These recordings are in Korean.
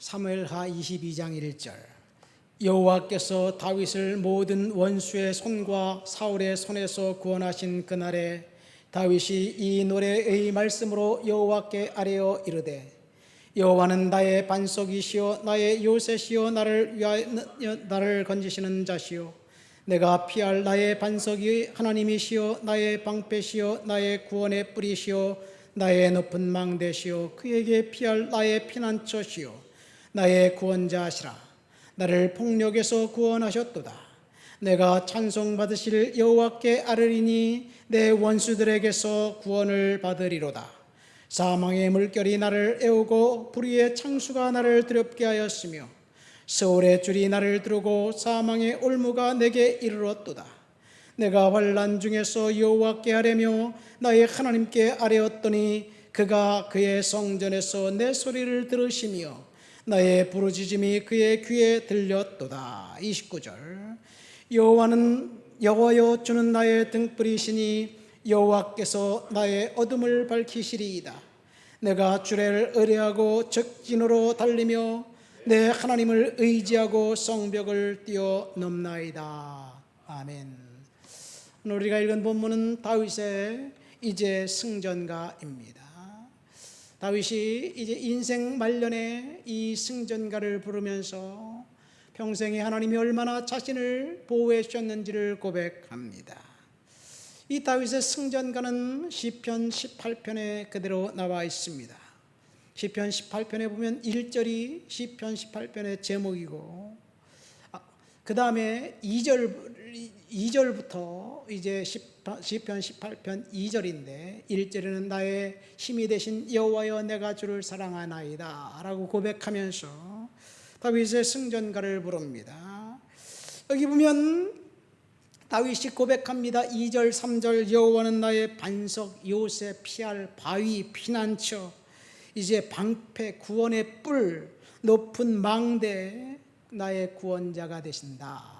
사무엘하 22장 1절. 여호와께서 다윗을 모든 원수의 손과 사울의 손에서 구원하신 그날에 다윗이 이 노래의 말씀으로 여호와께 아뢰어 이르되, 여호와는 나의 반석이시요 나의 요새시요 나를 건지시는 자시요 내가 피할 나의 반석이 하나님이시요 나의 방패시요 나의 구원의 뿌리시요 나의 높은 망대시요 그에게 피할 나의 피난처시요 나의 구원자시라. 나를 폭력에서 구원하셨도다. 내가 찬송받으실 여호와께 아뢰리니 내 원수들에게서 구원을 받으리로다. 사망의 물결이 나를 애우고 불의의 창수가 나를 두렵게 하였으며 서울의 줄이 나를 두르고 사망의 올무가 내게 이르렀도다. 내가 환난 중에서 여호와께 아뢰며 나의 하나님께 아뢰었더니 그가 그의 성전에서 내 소리를 들으시며 나의 부르짖음이 그의 귀에 들렸도다. 29절. 여호와여 주는 나의 등불이시니 여호와께서 나의 어둠을 밝히시리이다. 내가 주를 의뢰하고 적진으로 달리며 내 하나님을 의지하고 성벽을 뛰어넘나이다. 아멘. 오늘 우리가 읽은 본문은 다윗의 이제 승전가입니다. 다윗이 이제 인생 말년에 이 승전가를 부르면서 평생에 하나님이 얼마나 자신을 보호해 주셨는지를 고백합니다. 이 다윗의 승전가는 시편 18편에 그대로 나와 있습니다. 시편 18편에 보면 1절이 시편 18편의 제목이고, 그 다음에 2절부터 이제 시편 18편 2절인데 1절에는 나의 힘이 되신 여호와여 내가 주를 사랑하나이다 라고 고백하면서 다윗의 승전가를 부릅니다. 여기 보면 다윗이 고백합니다. 2절 3절. 여호와는 나의 반석, 요새, 피할 바위, 피난처, 이제 방패, 구원의 뿔, 높은 망대, 나의 구원자가 되신다.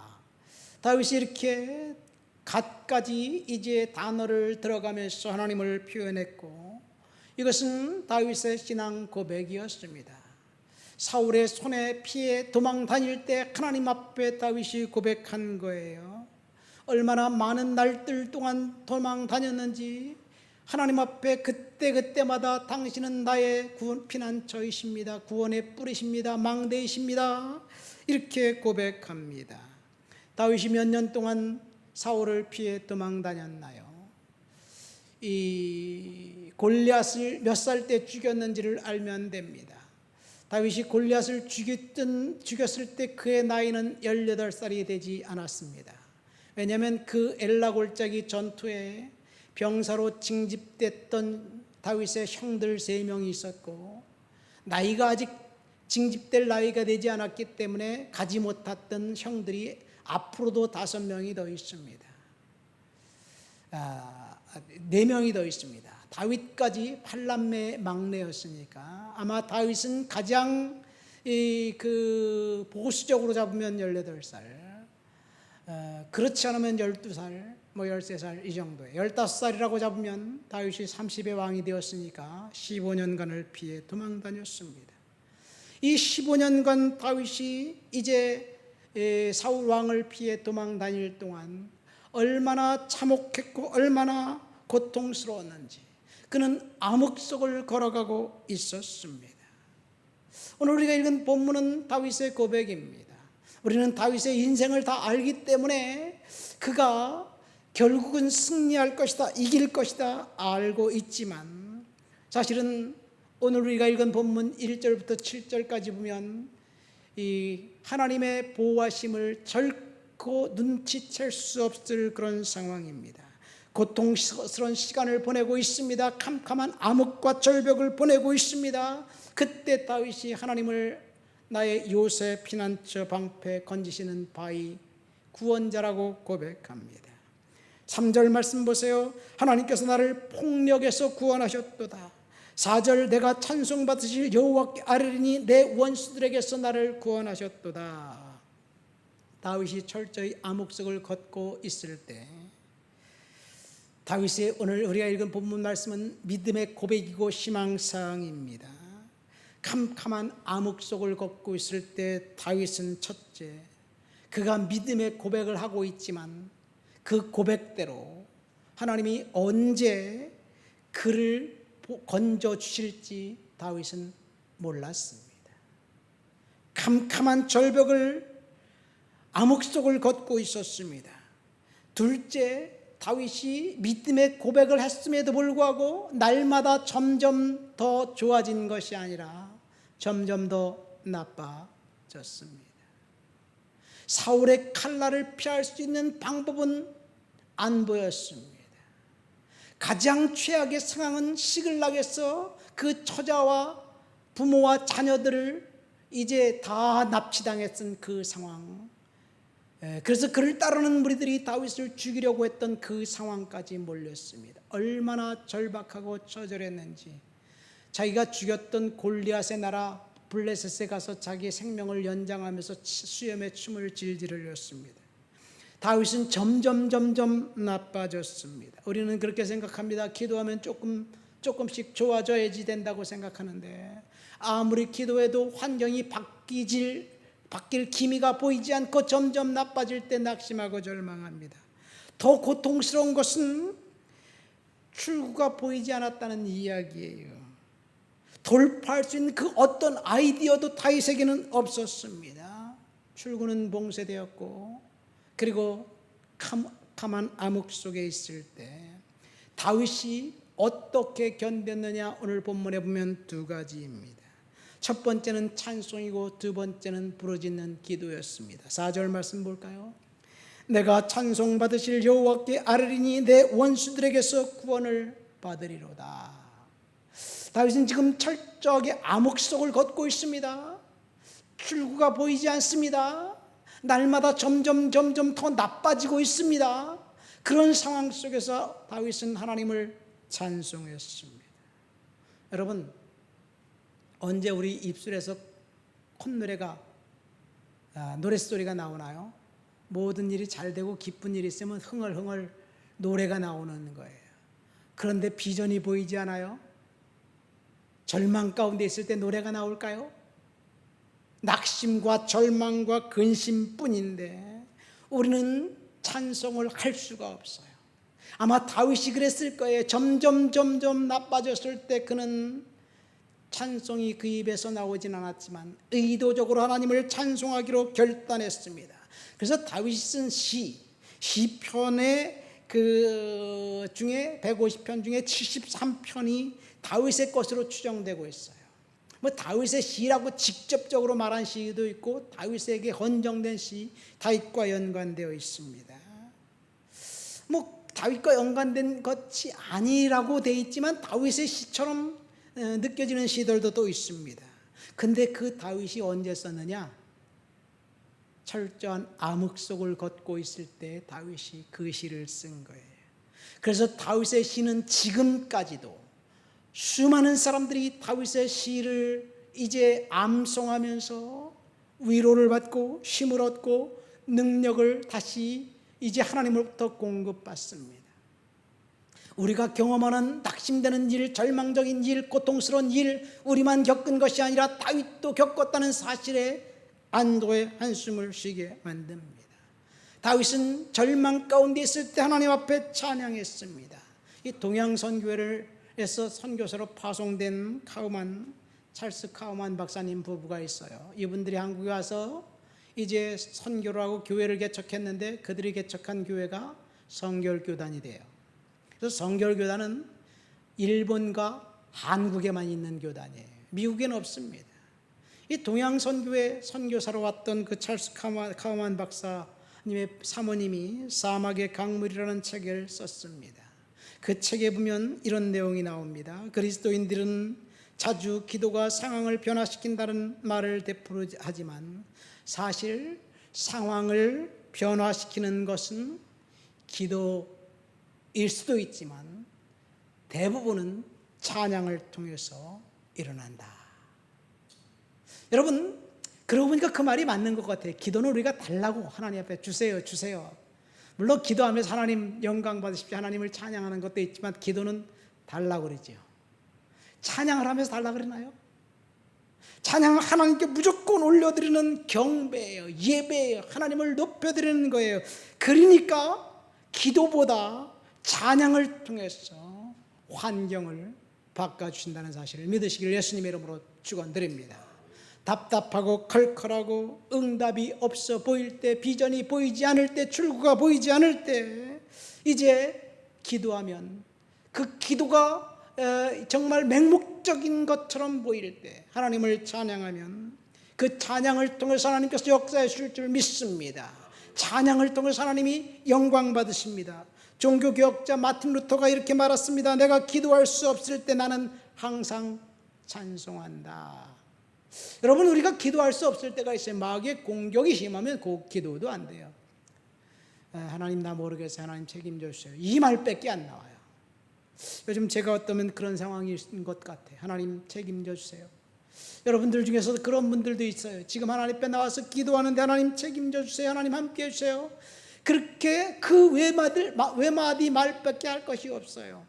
다윗이 이렇게 갖가지 이제 단어를 들어가면서 하나님을 표현했고, 이것은 다윗의 신앙 고백이었습니다. 사울의 손에 피해 도망 다닐 때 하나님 앞에 다윗이 고백한 거예요. 얼마나 많은 날들 동안 도망 다녔는지 하나님 앞에 그때마다 당신은 나의 구원 피난처이십니다. 구원의 뿔이십니다. 망대이십니다. 이렇게 고백합니다. 다윗이 몇 년 동안 사울을 피해 도망 다녔나요? 이 골리앗을 몇 살 때 죽였는지를 알면 됩니다. 다윗이 골리앗을 죽였을 때 그의 나이는 18살이 되지 않았습니다. 왜냐하면 그 엘라 골짜기 전투에 병사로 징집됐던 다윗의 형들 3명이 있었고, 나이가 아직 징집될 나이가 되지 않았기 때문에 가지 못했던 형들이 앞으로도 5명이 더 있습니다. 4명이 더 있습니다. 다윗까지 8남매 막내였으니까 아마 다윗은 가장 보수적으로 잡으면 18살, 그렇지 않으면 12살, 13살 이 정도예요. 15살이라고 잡으면 다윗이 30의 왕이 되었으니까 15년간을 피해 도망 다녔습니다. 이 15년간 다윗이 이제 사울 왕을 피해 도망 다닐 동안 얼마나 참혹했고 얼마나 고통스러웠는지 그는 암흑 속을 걸어가고 있었습니다. 오늘 우리가 읽은 본문은 다윗의 고백입니다. 우리는 다윗의 인생을 다 알기 때문에 그가 결국은 승리할 것이다, 이길 것이다 알고 있지만, 사실은 오늘 우리가 읽은 본문 1절부터 7절까지 보면 이 하나님의 보호하심을 결코 눈치챌 수 없을 그런 상황입니다. 고통스러운 시간을 보내고 있습니다. 캄캄한 암흑과 절벽을 보내고 있습니다. 그때 다윗이 하나님을 나의 요새, 피난처, 방패, 건지시는 바위, 구원자라고 고백합니다. 3절 말씀 보세요. 하나님께서 나를 폭력에서 구원하셨도다. 4절. 내가 찬송받으실 여호와께 아뢰리니 내 원수들에게서 나를 구원하셨도다. 다윗이 철저히 암흑 속을 걷고 있을 때 다윗의 오늘 우리가 읽은 본문 말씀은 믿음의 고백이고 희망사항입니다. 캄캄한 암흑 속을 걷고 있을 때 다윗은 첫째, 그가 믿음의 고백을 하고 있지만 그 고백대로 하나님이 언제 그를 건져 주실지 다윗은 몰랐습니다. 캄캄한 절벽을 암흑 속을 걷고 있었습니다. 둘째, 다윗이 믿음의 고백을 했음에도 불구하고 날마다 점점 더 좋아진 것이 아니라 점점 더 나빠졌습니다. 사울의 칼날을 피할 수 있는 방법은 안 보였습니다. 가장 최악의 상황은 시글락에서 그 처자와 부모와 자녀들을 이제 다 납치당했던 그 상황, 그래서 그를 따르는 무리들이 다윗을 죽이려고 했던 그 상황까지 몰렸습니다. 얼마나 절박하고 처절했는지, 자기가 죽였던 골리앗의 나라 블레셋에 가서 자기의 생명을 연장하면서 수염에 춤을 질질 흘렸습니다. 다윗은 점점 나빠졌습니다. 우리는 그렇게 생각합니다. 기도하면 조금씩 좋아져야지 된다고 생각하는데, 아무리 기도해도 환경이 바뀔 기미가 보이지 않고 점점 나빠질 때 낙심하고 절망합니다. 더 고통스러운 것은 출구가 보이지 않았다는 이야기예요. 돌파할 수 있는 그 어떤 아이디어도 다윗에게는 없었습니다. 출구는 봉쇄되었고, 그리고 캄캄한 암흑 속에 있을 때 다윗이 어떻게 견뎠느냐, 오늘 본문에 보면 두 가지입니다. 첫 번째는 찬송이고 두 번째는 부르짖는 기도였습니다. 4절 말씀 볼까요? 내가 찬송 받으실 여호와께 아뢰리니 내 원수들에게서 구원을 받으리로다. 다윗은 지금 철저하게 암흑 속을 걷고 있습니다. 출구가 보이지 않습니다. 날마다 점점 더 나빠지고 있습니다. 그런 상황 속에서 다윗은 하나님을 찬송했습니다. 여러분, 언제 우리 입술에서 콧노래가 노랫소리가 나오나요? 모든 일이 잘 되고 기쁜 일이 있으면 흥얼흥얼 노래가 나오는 거예요. 그런데 비전이 보이지 않아요? 절망 가운데 있을 때 노래가 나올까요? 낙심과 절망과 근심뿐인데 우리는 찬송을 할 수가 없어요. 아마 다윗이 그랬을 거예요. 점점 나빠졌을 때 그는 찬송이 그 입에서 나오진 않았지만 의도적으로 하나님을 찬송하기로 결단했습니다. 그래서 다윗이 쓴 시편의 그 중에 150편 중에 73편이 다윗의 것으로 추정되고 있어요. 뭐 다윗의 시라고 직접적으로 말한 시도 있고 다윗에게 헌정된 시, 다윗과 연관되어 있습니다. 뭐 다윗과 연관된 것이 아니라고 돼 있지만 다윗의 시처럼 느껴지는 시들도 또 있습니다. 근데 그 다윗이 언제 썼느냐? 철저한 암흑 속을 걷고 있을 때 다윗이 그 시를 쓴 거예요. 그래서 다윗의 시는 지금까지도 수많은 사람들이 다윗의 시를 이제 암송하면서 위로를 받고 힘을 얻고 능력을 다시 이제 하나님으로부터 공급받습니다. 우리가 경험하는 낙심되는 일, 절망적인 일, 고통스러운 일, 우리만 겪은 것이 아니라 다윗도 겪었다는 사실에 안도의 한숨을 쉬게 만듭니다. 다윗은 절망 가운데 있을 때 하나님 앞에 찬양했습니다. 이 동양선교회에서 선교사로 파송된 찰스 카우만 박사님 부부가 있어요. 이분들이 한국에 와서 이제 선교를 하고 교회를 개척했는데 그들이 개척한 교회가 성결교단이 돼요. 그래서 성결교단은 일본과 한국에만 있는 교단이에요. 미국에는 없습니다. 이 동양선교회 선교사로 왔던 그 찰스 카우만 박사님의 사모님이 사막의 강물이라는 책을 썼습니다. 그 책에 보면 이런 내용이 나옵니다. 그리스도인들은 자주 기도가 상황을 변화시킨다는 말을 되풀이하지만 사실 상황을 변화시키는 것은 기도일 수도 있지만 대부분은 찬양을 통해서 일어난다. 여러분, 그러고 보니까 그 말이 맞는 것 같아요. 기도는 우리가 달라고 하나님 앞에 주세요. 물론 기도하면서 하나님 영광 받으십시오, 하나님을 찬양하는 것도 있지만 기도는 달라고 그러죠. 찬양을 하면서 달라고 그러나요? 찬양은 하나님께 무조건 올려드리는 경배예요. 예배예요. 하나님을 높여드리는 거예요. 그러니까 기도보다 찬양을 통해서 환경을 바꿔주신다는 사실을 믿으시기를 예수님의 이름으로 축원드립니다. 답답하고 컬컬하고 응답이 없어 보일 때, 비전이 보이지 않을 때, 출구가 보이지 않을 때 이제 기도하면 그 기도가 정말 맹목적인 것처럼 보일 때 하나님을 찬양하면 그 찬양을 통해서 하나님께서 역사해 주실 줄 믿습니다. 찬양을 통해서 하나님이 영광 받으십니다. 종교개혁자 마틴 루터가 이렇게 말했습니다. 내가 기도할 수 없을 때 나는 항상 찬송한다. 여러분, 우리가 기도할 수 없을 때가 있어요. 마귀의 공격이 심하면 그 기도도 안 돼요. 하나님 나 모르겠어요. 하나님 책임져 주세요. 이 말밖에 안 나와요. 요즘 제가 어떠면 그런 상황인 것 같아요. 하나님 책임져 주세요. 여러분들 중에서도 그런 분들도 있어요. 지금 하나님 앞에 나와서 기도하는데 하나님 책임져 주세요. 하나님 함께 해주세요. 그렇게 그 외마디 말밖에 할 것이 없어요.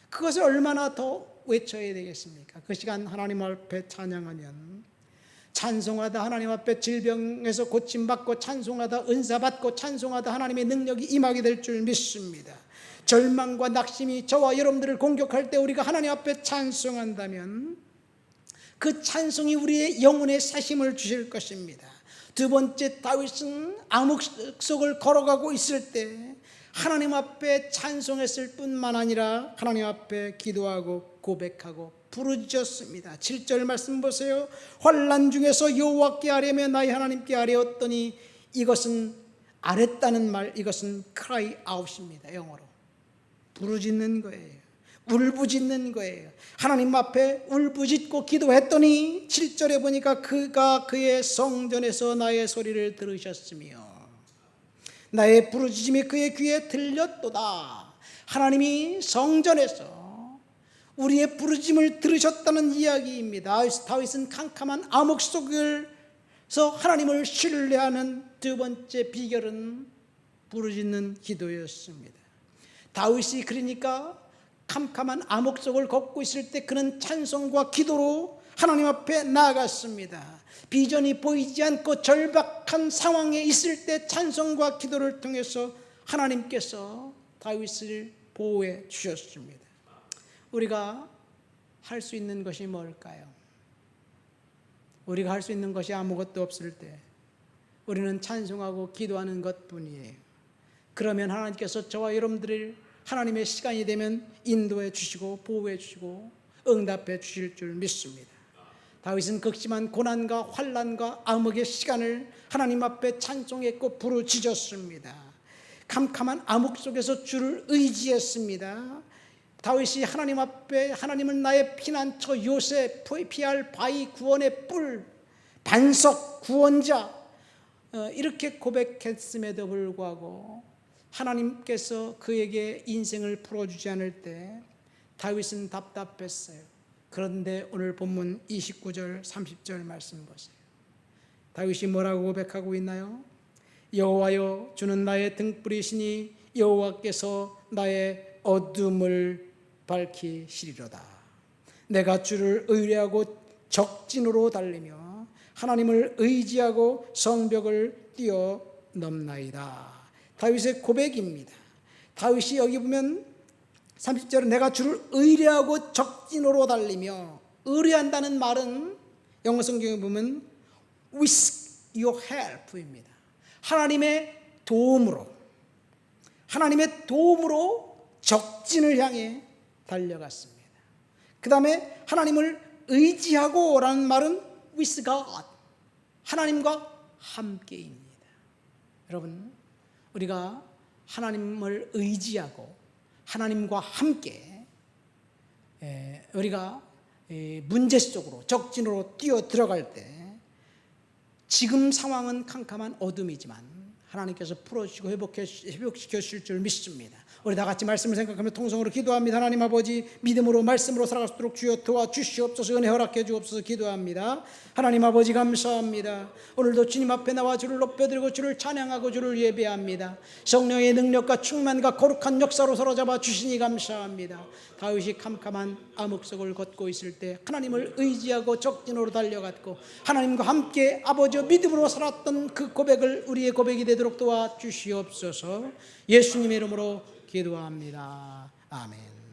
그것을 얼마나 더 외쳐야 되겠습니까? 그 시간 하나님 앞에 찬양하면, 찬송하다 하나님 앞에 질병에서 고침받고, 찬송하다 은사받고, 찬송하다 하나님의 능력이 임하게 될 줄 믿습니다. 절망과 낙심이 저와 여러분들을 공격할 때 우리가 하나님 앞에 찬송한다면 그 찬송이 우리의 영혼에 사심을 주실 것입니다. 두 번째, 다윗은 암흑 속을 걸어가고 있을 때 하나님 앞에 찬송했을 뿐만 아니라 하나님 앞에 기도하고 고백하고 부르짖었습니다. 7절 말씀 보세요. 환난 중에서 여호와께 아뢰며 나의 하나님께 아뢰었더니, 이것은 아랬다는 말, 이것은 cry out입니다. 영어로 부르짖는 거예요. 울부짖는 거예요. 하나님 앞에 울부짖고 기도했더니 7절에 보니까 그가 그의 성전에서 나의 소리를 들으셨으며 나의 부르짖음이 그의 귀에 들렸도다. 하나님이 성전에서 우리의 부르짖음을 들으셨다는 이야기입니다. 다윗은 캄캄한 암흑 속에서 하나님을 신뢰하는 두 번째 비결은 부르짖는 기도였습니다. 다윗이 그러니까 캄캄한 암흑 속을 걷고 있을 때 그는 찬송과 기도로 하나님 앞에 나아갔습니다. 비전이 보이지 않고 절박한 상황에 있을 때 찬송과 기도를 통해서 하나님께서 다윗을 보호해 주셨습니다. 우리가 할 수 있는 것이 뭘까요? 우리가 할 수 있는 것이 아무것도 없을 때 우리는 찬송하고 기도하는 것뿐이에요. 그러면 하나님께서 저와 여러분들을 하나님의 시간이 되면 인도해 주시고 보호해 주시고 응답해 주실 줄 믿습니다. 다윗은 극심한 고난과 환난과 암흑의 시간을 하나님 앞에 찬송했고 부르짖었습니다. 캄캄한 암흑 속에서 주를 의지했습니다. 다윗이 하나님 앞에 하나님은 나의 피난처, 요새 피할 바위, 구원의 뿔, 반석, 구원자, 이렇게 고백했음에도 불구하고 하나님께서 그에게 인생을 풀어주지 않을 때 다윗은 답답했어요. 그런데 오늘 본문 29절 30절 말씀 보세요. 다윗이 뭐라고 고백하고 있나요? 여호와여, 주는 나의 등불이시니 여호와께서 나의 어둠을 밝히시리로다. 내가 주를 의뢰하고 적진으로 달리며 하나님을 의지하고 성벽을 뛰어넘나이다. 다윗의 고백입니다. 다윗이 여기 보면 30절에 내가 주를 의뢰하고 적진으로 달리며, 의뢰한다는 말은 영어 성경에 보면 with your help입니다. 하나님의 도움으로 적진을 향해 달려갔습니다. 그 다음에 하나님을 의지하고 라는 말은 with God, 하나님과 함께입니다. 여러분, 우리가 하나님을 의지하고 하나님과 함께 우리가 문제 속으로 적진으로 뛰어 들어갈 때 지금 상황은 캄캄한 어둠이지만 하나님께서 풀어주시고 회복시켜 주실 줄 믿습니다. 우리 다 같이 말씀을 생각하며 통성으로 기도합니다. 하나님 아버지, 믿음으로 말씀으로 살아갈 수 있도록 주여 도와주시옵소서. 은혜 허락해 주옵소서. 기도합니다. 하나님 아버지 감사합니다. 오늘도 주님 앞에 나와 주를 높여드리고 주를 찬양하고 주를 예배합니다. 성령의 능력과 충만과 거룩한 역사로 사로잡아 주시니 감사합니다. 다윗이 캄캄한 암흑석을 걷고 있을 때 하나님을 의지하고 적진으로 달려갔고 하나님과 함께 아버지의 믿음으로 살았던 그 고백을 우리의 고백이 되도록 도와주시옵소서. 예수님의 이름으로 기도합니다. 아멘.